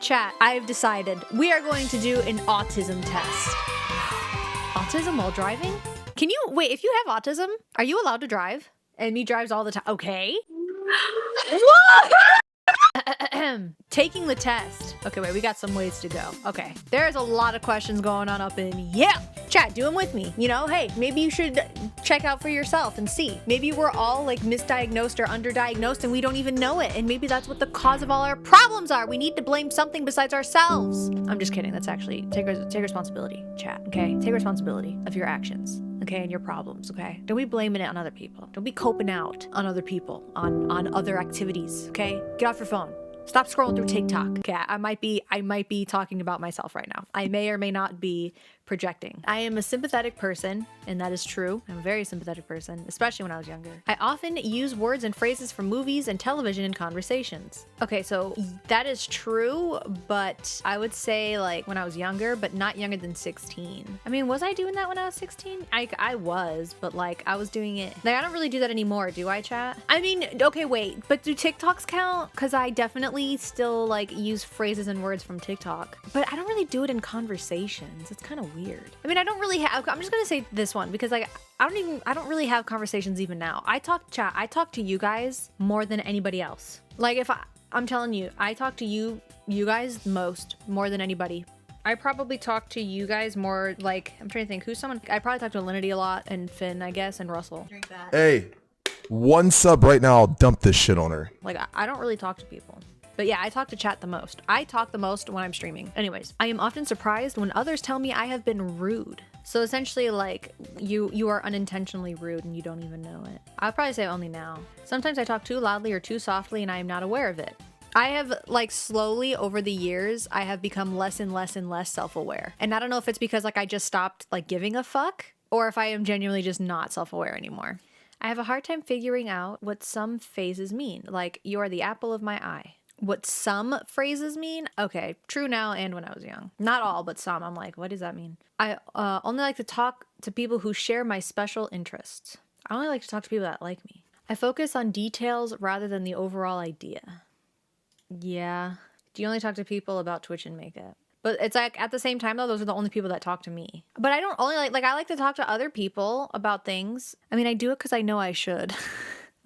Chat, I have decided we are going to do an autism test. Autism while driving? Can you, wait, if you have autism, are you allowed to drive? And me drives all the time. Okay. Taking the test. Okay, wait, we got some ways to go. Okay, there's a lot of questions going on up in yeah. Chat, do them with me. You know, hey, maybe you should check out for yourself and see. Maybe we're all like misdiagnosed or underdiagnosed and we don't even know it. And maybe that's what the cause of all our problems are. We need to blame something besides ourselves. I'm just kidding. That's actually, take responsibility, chat, okay? Take responsibility of your actions, okay, and your problems, okay? Don't be blaming it on other people. Don't be coping out on other people, on other activities, okay? Get off your phone. Stop scrolling through TikTok. Okay, I might be talking about myself right now. I may or may not be projecting. I am a sympathetic person, and that is true. I'm a very sympathetic person, especially when I was younger. I often use words and phrases from movies and television in conversations. Okay, so that is true, but I would say like when I was younger, but not younger than 16. I mean, was I doing that when I was 16? I was, but like I was doing it. Like I don't really do that anymore, do I, chat? I mean, okay, wait, but do TikToks count? Because I definitely still like use phrases and words from TikTok, but I don't really do it in conversations. It's kind of weird. I mean, I don't really have, I'm just gonna say this one because like I don't really have conversations even now. I talk to you guys more than anybody else. Like if I'm telling you, I talk to you guys more than anybody. I probably talk to you guys more, like, I'm trying to think, who's someone, I probably talk to Alinity a lot, and Finn, I guess, and Russell. Drink that. Hey, one sub right now, I'll dump this shit on her. Like, I don't really talk to people. But yeah, I talk to chat the most. I talk the most when I'm streaming. Anyways, I am often surprised when others tell me I have been rude. So essentially, like, you are unintentionally rude and you don't even know it. I'll probably say only now. Sometimes I talk too loudly or too softly and I am not aware of it. I have, like, slowly over the years, I have become less and less and less self-aware. And I don't know if it's because, like, I just stopped, like, giving a fuck, or if I am genuinely just not self-aware anymore. I have a hard time figuring out what some phases mean. Like, you are the apple of my eye. What some phrases mean? Okay, true now and when I was young. Not all, but some. I'm like, what does that mean? I only like to talk to people who share my special interests. I only like to talk to people that like me. I focus on details rather than the overall idea. Yeah. Do you only talk to people about Twitch and makeup? But it's like, at the same time, though, those are the only people that talk to me. But I don't only like I like to talk to other people about things. I mean, I do it because I know I should.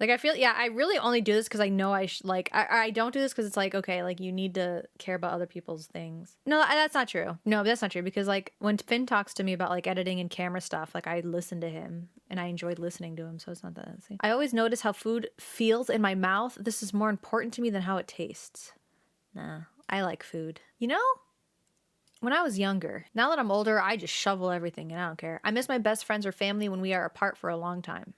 Like, I feel, yeah, I really only do this because I know I like, I don't do this because it's like, okay, like, you need to care about other people's things. No, that's not true. No, that's not true because, like, when Finn talks to me about, like, editing and camera stuff, like, I listen to him and I enjoyed listening to him, so it's not that. I always notice how food feels in my mouth. This is more important to me than how it tastes. Nah, I like food. You know? When I was younger, now that I'm older, I just shovel everything and I don't care. I miss my best friends or family when we are apart for a long time.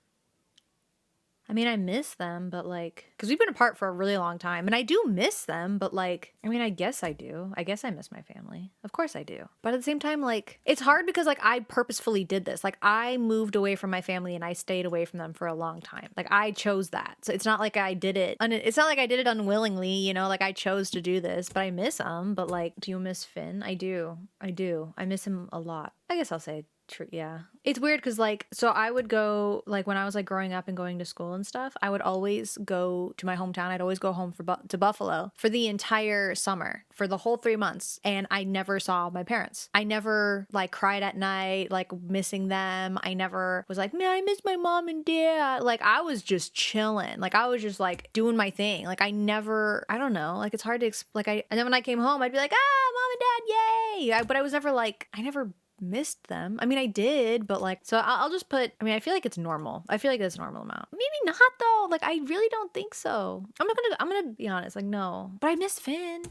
I mean, I miss them, but like, because we've been apart for a really long time and I do miss them, but like, I mean, I guess I do. I guess I miss my family. Of course I do. But at the same time, like, it's hard because like I purposefully did this. Like I moved away from my family and I stayed away from them for a long time. Like I chose that. So it's not like I did it. It's not like I did it unwillingly, you know, like I chose to do this, but I miss them. But like, do you miss Finn? I do. I do. I miss him a lot. I guess I'll say true. Yeah. It's weird because like, so I would go, like when I was like growing up and going to school and stuff, I would always go to my hometown. I'd always go home to Buffalo for the entire summer, for the whole 3 months. And I never saw my parents. I never like cried at night, like missing them. I never was like, man, I miss my mom and dad. Like I was just chilling. Like I was just like doing my thing. Like I never, I don't know. Like it's hard to explain. And then when I came home, I'd be like, ah, mom and dad, yay. But I was never like, I never missed them. I mean, I did, but like, so I'll just put, I mean, I feel like it's normal. I feel like that's a normal amount. Maybe not though. Like, I really don't think so. I'm gonna be honest. Like, no, but I miss Finn.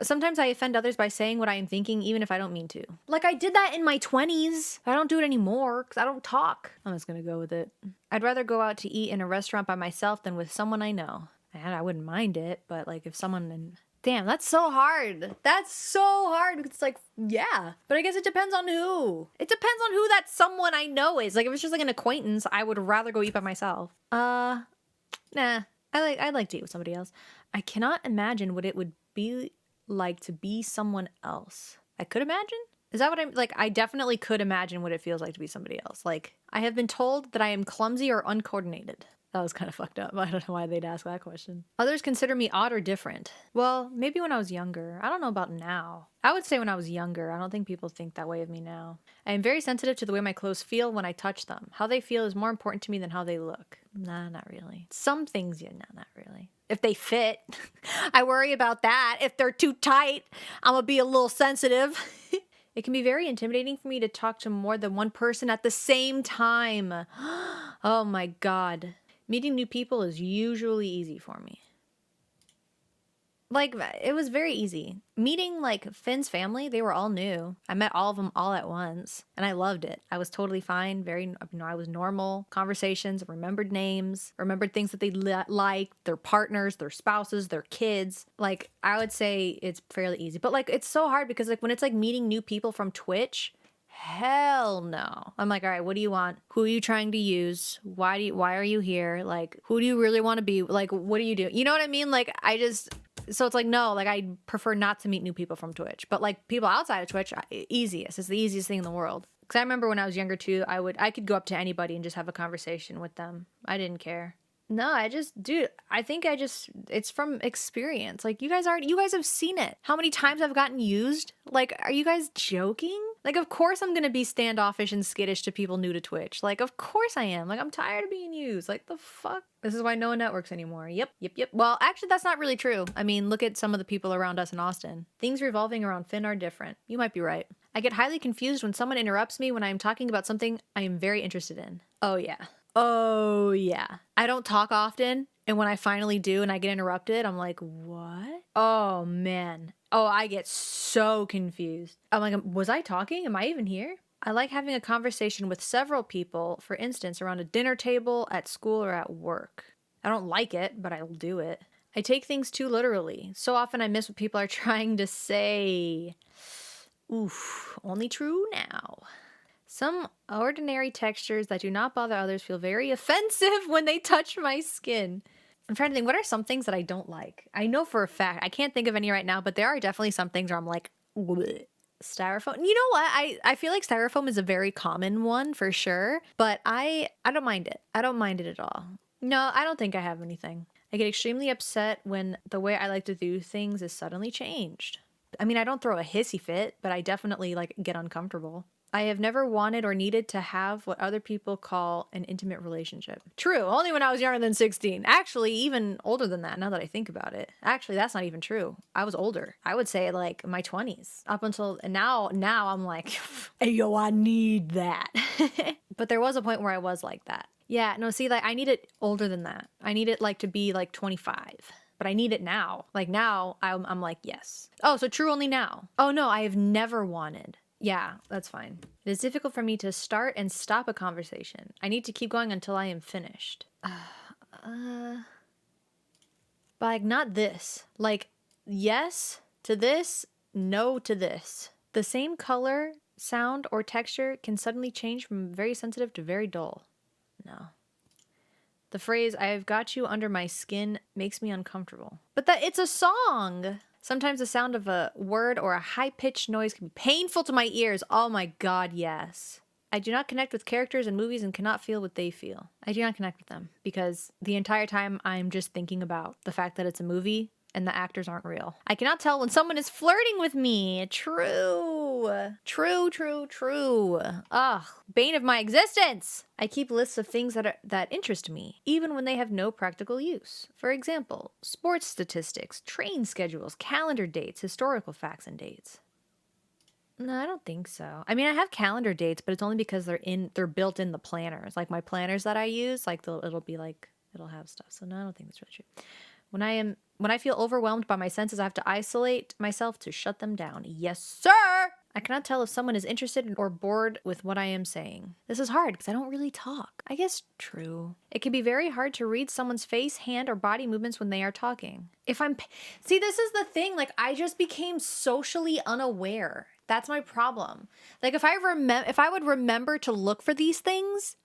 Sometimes I offend others by saying what I am thinking, even if I don't mean to. Like, I did that in my 20s. I don't do it anymore because I don't talk. I'm just gonna go with it. I'd rather go out to eat in a restaurant by myself than with someone I know. And I wouldn't mind it, but like if someone damn, that's so hard. That's so hard because it's like, yeah. But I guess it depends on who. It depends on who that someone I know is. Like, if it's just like an acquaintance, I would rather go eat by myself. Nah. I'd like to eat with somebody else. I cannot imagine what it would be like to be someone else. I could imagine? Is that what I'm, like, I definitely could imagine what it feels like to be somebody else. Like, I have been told that I am clumsy or uncoordinated. That was kind of fucked up. I don't know why they'd ask that question. Others consider me odd or different. Well, maybe when I was younger. I don't know about now. I would say when I was younger. I don't think people think that way of me now. I am very sensitive to the way my clothes feel when I touch them. How they feel is more important to me than how they look. Nah, not really. Some things, yeah, no, not really. If they fit, I worry about that. If they're too tight, I'm gonna be a little sensitive. It can be very intimidating for me to talk to more than one person at the same time. Oh my God. Meeting new people is usually easy for me. Like, it was very easy. Meeting, like, Finn's family, they were all new. I met all of them all at once, and I loved it. I was totally fine. I was normal. Conversations, remembered names, remembered things that they liked, their partners, their spouses, their kids. Like, I would say it's fairly easy. But, like, it's so hard because, like, when it's, like, meeting new people from Twitch, hell no. I'm like, all right, what do you want? Who are you trying to use? Why are you here? Like, who do you really want to be? Like, what do you do? You know what I mean? Like, so it's like, no, like I prefer not to meet new people from Twitch, but like people outside of Twitch, easiest. It's the easiest thing in the world. Cause I remember when I was younger too, I could go up to anybody and just have a conversation with them. I didn't care. No, it's from experience. Like you guys have seen it. How many times I've gotten used? Like, are you guys joking? Like, of course I'm going to be standoffish and skittish to people new to Twitch. Like, of course I am. Like, I'm tired of being used. Like, the fuck? This is why no one networks anymore. Yep. Well, actually, that's not really true. I mean, look at some of the people around us in Austin. Things revolving around Finn are different. You might be right. I get highly confused when someone interrupts me when I am talking about something I am very interested in. Oh, yeah. I don't talk often. And when I finally do and I get interrupted, I'm like, what? Oh, man. Oh, I get so confused. I'm like, was I talking? Am I even here? I like having a conversation with several people, for instance, around a dinner table, at school, or at work. I don't like it, but I'll do it. I take things too literally. So often I miss what people are trying to say. Oof, only true now. Some ordinary textures that do not bother others feel very offensive when they touch my skin. I'm trying to think, what are some things that I don't like? I know for a fact, I can't think of any right now, but there are definitely some things where I'm like, bleh. Styrofoam. You know what? I feel like styrofoam is a very common one for sure, but I don't mind it. I don't mind it at all. No, I don't think I have anything. I get extremely upset when the way I like to do things is suddenly changed. I mean, I don't throw a hissy fit, but I definitely like get uncomfortable. I have never wanted or needed to have what other people call an intimate relationship. True, only when I was younger than 16. Actually, even older than that, now that I think about it. Actually, that's not even true. I was older. I would say like my 20s. Up until now I'm like, hey, yo, I need that. But there was a point where I was like that. Yeah, no, see, like I need it older than that. I need it like to be like 25. But I need it now. Like now, I'm like, yes. Oh, so true only now. Oh no, I have never wanted. Yeah, that's fine. It is difficult for me to start and stop a conversation. I need to keep going until I am finished. But like not this. Like yes to this, no to this. The same color, sound, or texture can suddenly change from very sensitive to very dull. No. The phrase, I have got you under my skin, makes me uncomfortable. But it's a song! Sometimes the sound of a word or a high-pitched noise can be painful to my ears. Oh my God, yes. I do not connect with characters in movies and cannot feel what they feel. I do not connect with them because the entire time I'm just thinking about the fact that it's a movie and the actors aren't real. I cannot tell when someone is flirting with me. True. Ugh, bane of my existence. I keep lists of things that interest me, even when they have no practical use. For example, sports statistics, train schedules, calendar dates, historical facts and dates. No, I don't think so. I mean, I have calendar dates, but it's only because they're built in the planners. Like my planners that I use, like it'll have stuff. So no, I don't think that's really true. When I feel overwhelmed by my senses, I have to isolate myself to shut them down. Yes, sir! I cannot tell if someone is interested or bored with what I am saying. This is hard because I don't really talk. I guess true. It can be very hard to read someone's face, hand, or body movements when they are talking. See, this is the thing. Like, I just became socially unaware. That's my problem. Like, if I would remember to look for these things,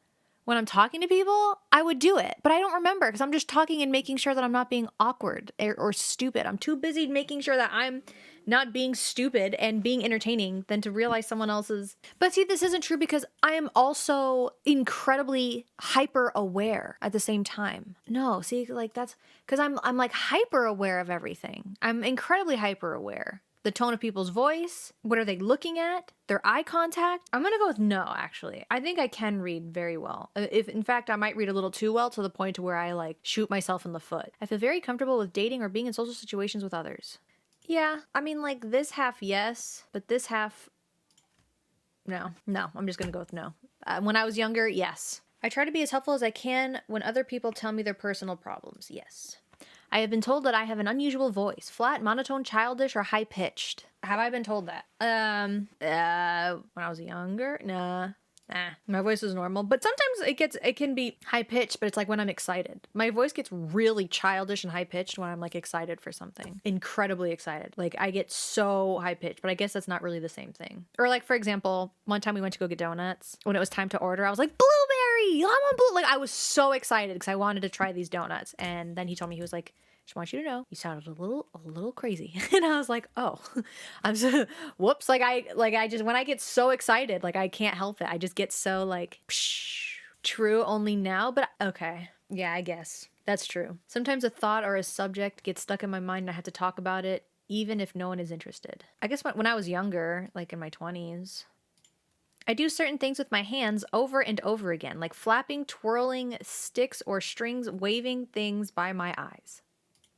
when I'm talking to people, I would do it, but I don't remember because I'm just talking and making sure that I'm not being awkward or stupid. I'm too busy making sure that I'm not being stupid and being entertaining than to realize someone else's. But see, this isn't true because I am also incredibly hyper aware at the same time. No, see, like that's because I'm like hyper aware of everything. I'm incredibly hyper aware. The tone of people's voice, what are they looking at, their eye contact. I'm gonna go with no, actually. I think I can read very well. If in fact I might read a little too well to the point to where I like shoot myself in the foot. I feel very comfortable with dating or being in social situations with others. Yeah, I mean like this half yes, but this half no. I'm just gonna go with no. When I was younger, yes. I try to be as helpful as I can when other people tell me their personal problems. Yes. I have been told that I have an unusual voice, flat, monotone, childish, or high-pitched. Have I been told that? When I was younger? Nah. My voice is normal, but sometimes it can be high-pitched, but it's like when I'm excited. My voice gets really childish and high-pitched when I'm like excited for something. Incredibly excited. Like I get so high-pitched, but I guess that's not really the same thing. Or like, for example, one time we went to go get donuts. When it was time to order, I was like, blueberry! I want blue! Like I was so excited because I wanted to try these donuts. And then he told me, he was like, just want you to know, you sounded a little crazy. And I was like, oh, I'm so, whoops. Like I just, when I get so excited, like I can't help it. I just get so like, psh, true only now, but okay. Yeah, I guess that's true. Sometimes a thought or a subject gets stuck in my mind and I have to talk about it, even if no one is interested. I guess when I was younger, like in my 20s, I do certain things with my hands over and over again, like flapping, twirling sticks or strings, waving things by my eyes.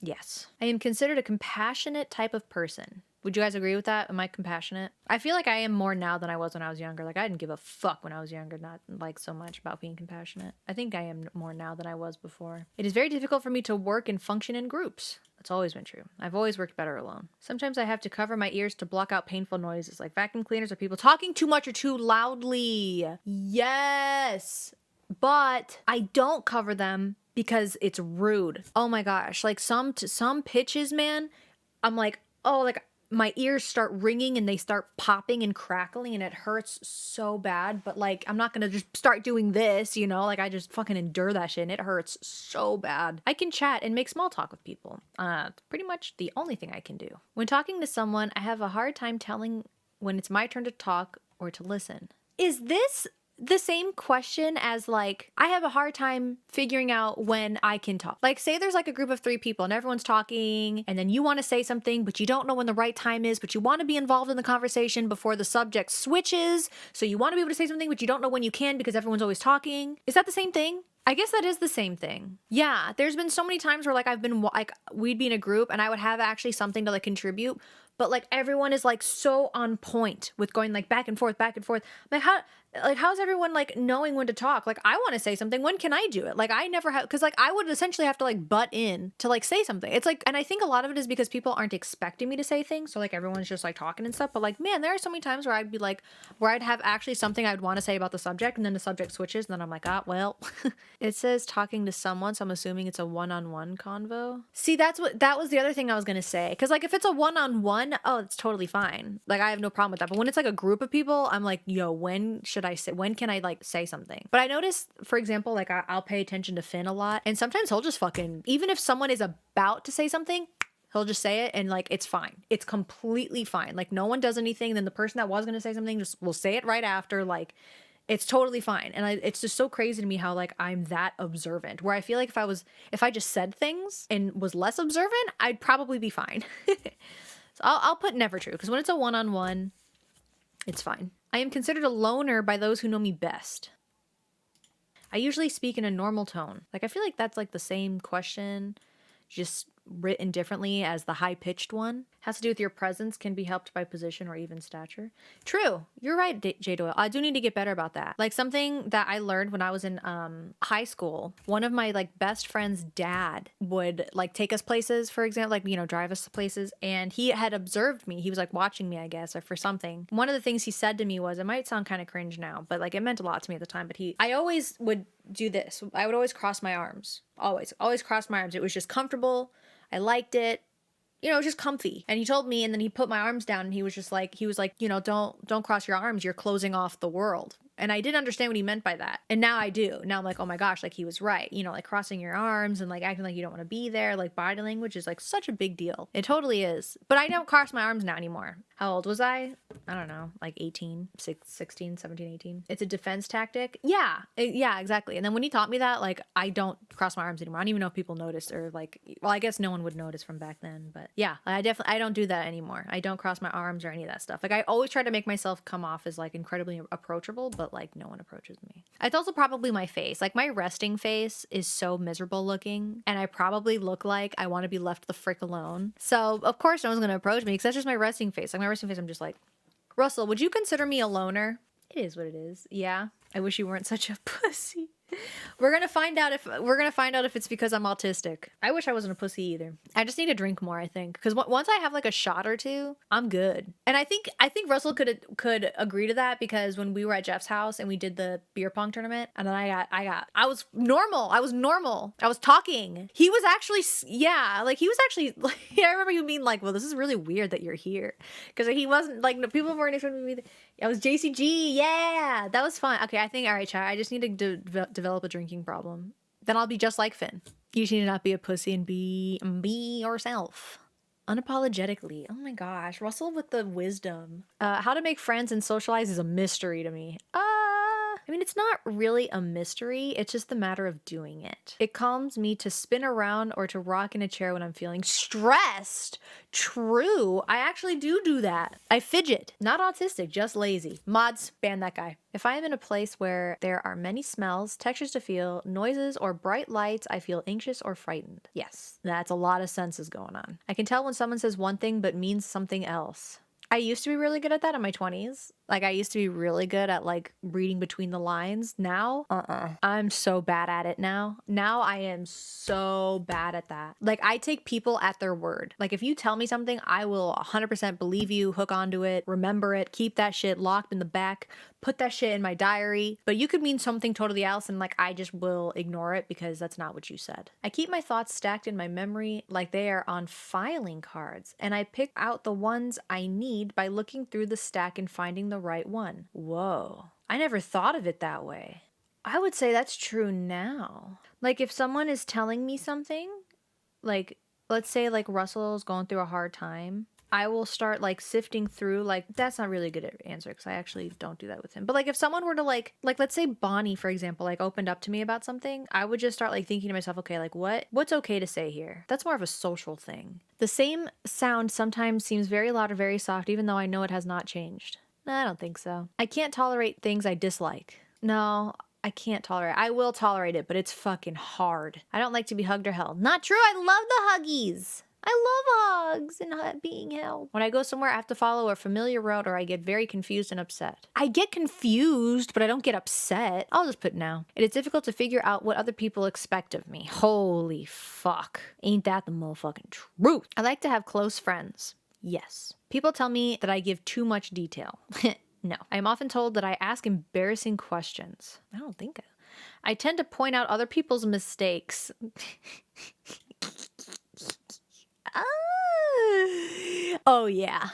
Yes. I am considered a compassionate type of person. Would you guys agree with that? Am I compassionate? I feel like I am more now than I was when I was younger. Like I didn't give a fuck when I was younger, not like so much about being compassionate. I think I am more now than I was before. It is very difficult for me to work and function in groups. That's always been true. I've always worked better alone. Sometimes I have to cover my ears to block out painful noises like vacuum cleaners or people talking too much or too loudly. Yes. But I don't cover them because it's rude. Oh my gosh. Like some pitches, man, I'm like, oh, like my ears start ringing and they start popping and crackling and it hurts so bad. But like, I'm not gonna just start doing this, you know, like I just fucking endure that shit and it hurts so bad. I can chat and make small talk with people. Pretty much the only thing I can do. When talking to someone, I have a hard time telling when it's my turn to talk or to listen. Is this the same question as like, I have a hard time figuring out when I can talk? Like say there's like a group of 3 people and everyone's talking and then you want to say something, but you don't know when the right time is, but you want to be involved in the conversation before the subject switches. So you want to be able to say something, but you don't know when you can because everyone's always talking. Is that the same thing? I guess that is the same thing. Yeah, there's been so many times where like I've been like, we'd be in a group and I would have actually something to like contribute, but like everyone is like so on point with going like back and forth, back and forth. Like how's everyone like knowing when to talk? Like I want to say something. When can I do it? Like I never have, because like I would essentially have to like butt in to like say something. It's like, and I think a lot of it is because people aren't expecting me to say things. So like everyone's just like talking and stuff. But like, man, there are so many times where I'd be like, where I'd have actually something I'd want to say about the subject and then the subject switches and then I'm like, ah, well, it says talking to someone. So I'm assuming it's a one-on-one convo. See, that was the other thing I was going to say. Cause like if it's a one-on-one, oh, it's totally fine. Like I have no problem with that. But when it's like a group of people, I'm like, yo, when can I like say something? But I noticed, for example, like I'll pay attention to Finn a lot. And sometimes he'll just fucking, even if someone is about to say something, he'll just say it and like, it's fine. It's completely fine. Like no one does anything. Then the person that was going to say something just will say it right after. Like it's totally fine. And it's just so crazy to me how like I'm that observant, where I feel like if I just said things and was less observant, I'd probably be fine. So I'll put never true, because when it's a one-on-one, it's fine. I am considered a loner by those who know me best. I usually speak in a normal tone. Like I feel like that's like the same question, just written differently as the high-pitched one. Has to do with your presence, can be helped by position or even stature. True. You're right, J. Doyle. I do need to get better about that. Like something that I learned when I was in high school, one of my like best friend's dad would like take us places, for example, like, you know, drive us to places. And he had observed me. He was like watching me, I guess, or for something. One of the things he said to me was, it might sound kind of cringe now, but like it meant a lot to me at the time. But I always would do this. I would always cross my arms. Always cross my arms. It was just comfortable. I liked it. You know, it was just comfy. And he told me, and then he put my arms down and he was like, you know, don't cross your arms. You're closing off the world. And I didn't understand what he meant by that. And now I do. Now I'm like, oh my gosh, like he was right. You know, like crossing your arms and like acting like you don't want to be there. Like body language is like such a big deal. It totally is. But I don't cross my arms now anymore. How old was I? I don't know, like 18, 16, 17, 18. It's a defense tactic. Yeah, yeah, exactly. And then when he taught me that, like I don't cross my arms anymore. I don't even know if people noticed or like, well, I guess no one would notice from back then. But yeah, I don't do that anymore. I don't cross my arms or any of that stuff. Like I always try to make myself come off as like incredibly approachable, but like no one approaches me. It's also probably my face. Like my resting face is so miserable looking, and I probably look like I want to be left the frick alone. So of course no one's gonna approach me because that's just my resting face. Like my resting face, I'm just like, Russell, would you consider me a loner? It is what it is. Yeah. I wish you weren't such a pussy. We're gonna find out if it's because I'm autistic. I wish I wasn't a pussy either. I just need to drink more, I think, because once I have like a shot or two, I'm good. And I think Russell could agree to that, because when we were at Jeff's house and we did the beer pong tournament, and then I was normal. I was talking. He was actually like, I remember you being like, well, this is really weird that you're here, because he wasn't like, people weren't expecting me. I was jaycgee. Yeah, that was fun. Okay, I think, all right, chat, I just need to develop a drinking problem. Then I'll be just like Finn. You just need to not be a pussy and be yourself. Unapologetically. Oh my gosh, Russell with the wisdom. How to make friends and socialize is a mystery to me. I mean, it's not really a mystery. It's just the matter of doing it. It calms me to spin around or to rock in a chair when I'm feeling stressed. True. I actually do that. I fidget. Not autistic, just lazy. Mods, ban that guy. If I am in a place where there are many smells, textures to feel, noises, or bright lights, I feel anxious or frightened. Yes, that's a lot of senses going on. I can tell when someone says one thing but means something else. I used to be really good at that in my 20s. Like, I used to be really good at, like, reading between the lines. Now, I'm so bad at it now. Now I am so bad at that. Like, I take people at their word. Like, if you tell me something, I will 100% believe you, hook onto it, remember it, keep that shit locked in the back, put that shit in my diary. But you could mean something totally else, and, like, I just will ignore it because that's not what you said. I keep my thoughts stacked in my memory like they are on filing cards, and I pick out the ones I need by looking through the stack and finding the right one. Whoa. I never thought of it that way. I would say that's true now. Like, if someone is telling me something, like, let's say, like, Russell's going through a hard time, I will start, like, sifting through, like, that's not really a good answer because I actually don't do that with him. But, like, if someone were to, like, let's say Bonnie, for example, like, opened up to me about something, I would just start, like, thinking to myself, okay, like, what's okay to say here? That's more of a social thing. The same sound sometimes seems very loud or very soft, even though I know it has not changed. No, I don't think so. I can't tolerate things I dislike. No, I can't tolerate it. I will tolerate it, but it's fucking hard. I don't like to be hugged or held. Not true. I love the huggies. I love hugs and being held. When I go somewhere, I have to follow a familiar route or I get very confused and upset. I get confused, but I don't get upset. I'll just put now. It is difficult to figure out what other people expect of me. Holy fuck. Ain't that the motherfucking truth? I like to have close friends. Yes. People tell me that I give too much detail. No. I am often told that I ask embarrassing questions. I don't think so. I tend to point out other people's mistakes. Oh, yeah.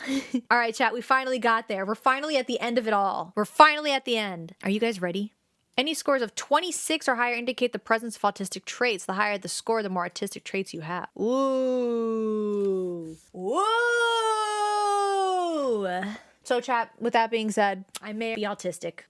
All right, chat, we finally got there. We're finally at the end of it all. We're finally at the end. Are you guys ready? Any scores of 26 or higher indicate the presence of autistic traits. The higher the score, the more autistic traits you have. Ooh. Whoa. So, chat, with that being said, I may be autistic.